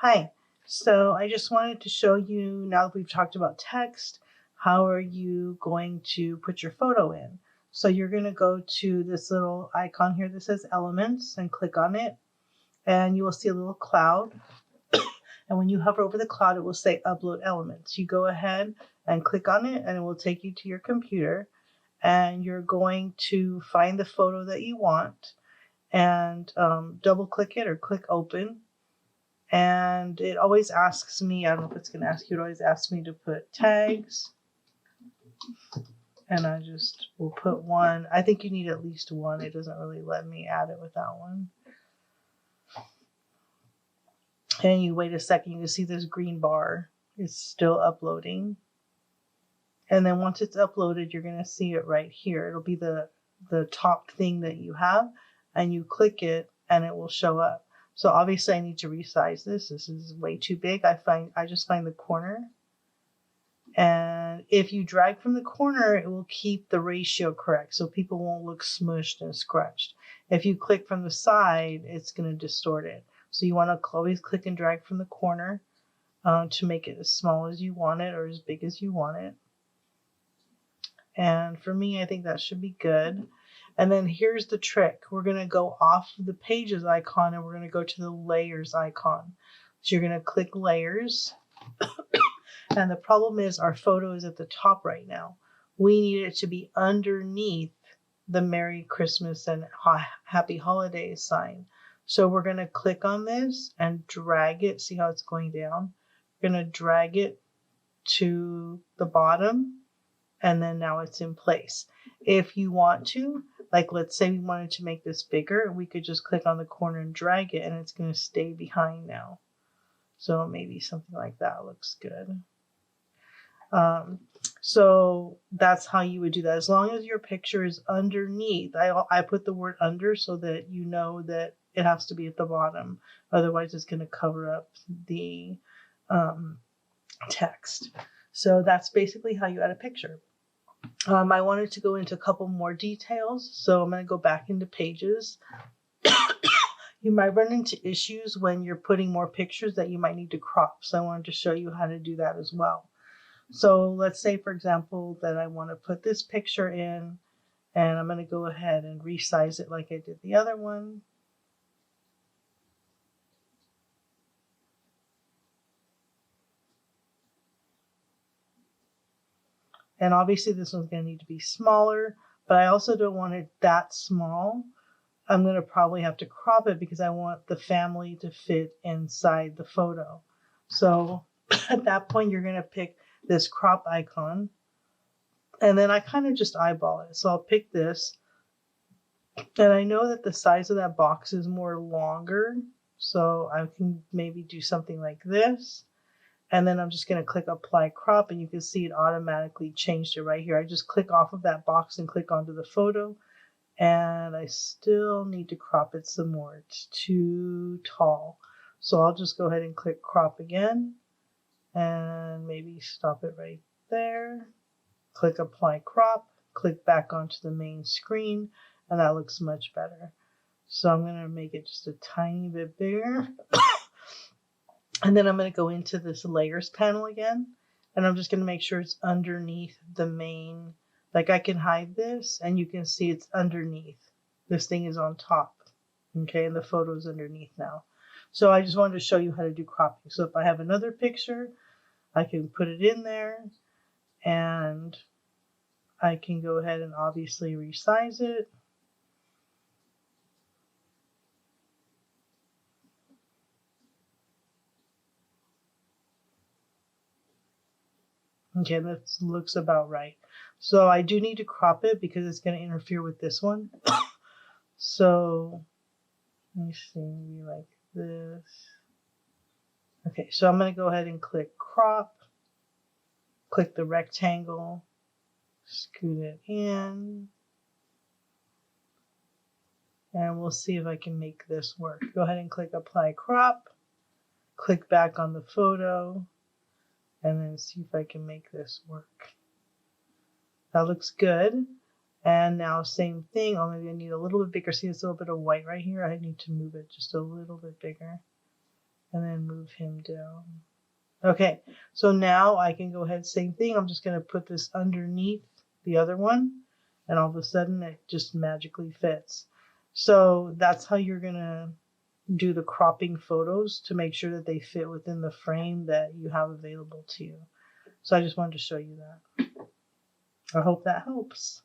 Hi. So I just wanted to show you, now that we've talked about text, how are you going to put your photo in? So you're going to go to this little icon here that says Elements and click on it, and you will see a little cloud. And when you hover over the cloud, it will say Upload Elements. You go ahead and click on it, and it will take you to your computer, and you're going to find the photo that you want and double click it or click Open. And it always asks me, I don't know if it's going to ask you, it always asks me to put tags. And I just will put one. I think you need at least one. It doesn't really let me add it without one. And you wait a second, you can see this green bar. It's still uploading. And then once it's uploaded, you're going to see it right here. It'll be the top thing that you have. And you click it and it will show up. So obviously I need to resize this. This is way too big. I just find the corner. And if you drag from the corner, it will keep the ratio correct. So people won't look smushed and scrunched. If you click from the side, it's going to distort it. So you want to always click and drag from the corner to make it as small as you want it or as big as you want it. And for me, I think that should be good. And then here's the trick. We're going to go off the Pages icon and we're going to go to the Layers icon. So you're going to click Layers. And the problem is our photo is at the top right now. We need it to be underneath the Merry Christmas and Happy Holidays sign. So we're going to click on this and drag it. See how it's going down? We're going to drag it to the bottom. And then now it's in place. If you want to, like let's say we wanted to make this bigger, we could just click on the corner and drag it and it's going to stay behind now. So maybe something like that looks good. So that's how you would do that. As long as your picture is underneath, I put the word under so that you know that it has to be at the bottom. Otherwise it's going to cover up the text. So that's basically how you add a picture. I wanted to go into a couple more details, so I'm going to go back into Pages. You might run into issues when you're putting more pictures that you might need to crop, so I wanted to show you how to do that as well. So let's say, for example, that I want to put this picture in, and I'm going to go ahead and resize it like I did the other one. And obviously this one's going to need to be smaller, but I also don't want it that small. I'm going to probably have to crop it because I want the family to fit inside the photo. So at that point, you're going to pick this crop icon. And then I kind of just eyeball it. So I'll pick this. And I know that the size of that box is more longer. So I can maybe do something like this. And then I'm just going to click Apply Crop, and you can see it automatically changed it right here. I just click off of that box and click onto the photo, and I still need to crop it some more. It's too tall. So I'll just go ahead and click Crop again, and maybe stop it right there. Click Apply Crop, click back onto the main screen, and that looks much better. So I'm going to make it just a tiny bit bigger. And then I'm going to go into this Layers panel again, and I'm just going to make sure it's underneath the main, like I can hide this, and you can see it's underneath. This thing is on top, okay, and the photo is underneath now. So I just wanted to show you how to do cropping. So if I have another picture, I can put it in there, and I can go ahead and obviously resize it. Okay, that looks about right. So I do need to crop it because it's going to interfere with this one. So let me see, maybe like this. Okay, so I'm going to go ahead and click Crop. Click the rectangle. Scoot it in. And we'll see if I can make this work. Go ahead and click Apply Crop. Click back on the photo. And then see if I can make this work. That looks good. And now same thing, oh, maybe I need a little bit bigger. See this little bit of white right here? I need to move it just a little bit bigger. and then move him down. Okay, so now I can go ahead, same thing. I'm just going to put this underneath the other one, and all of a sudden it just magically fits. So that's how you're going to do the cropping photos to make sure that they fit within the frame that you have available to you. So I just wanted to show you that. I hope that helps.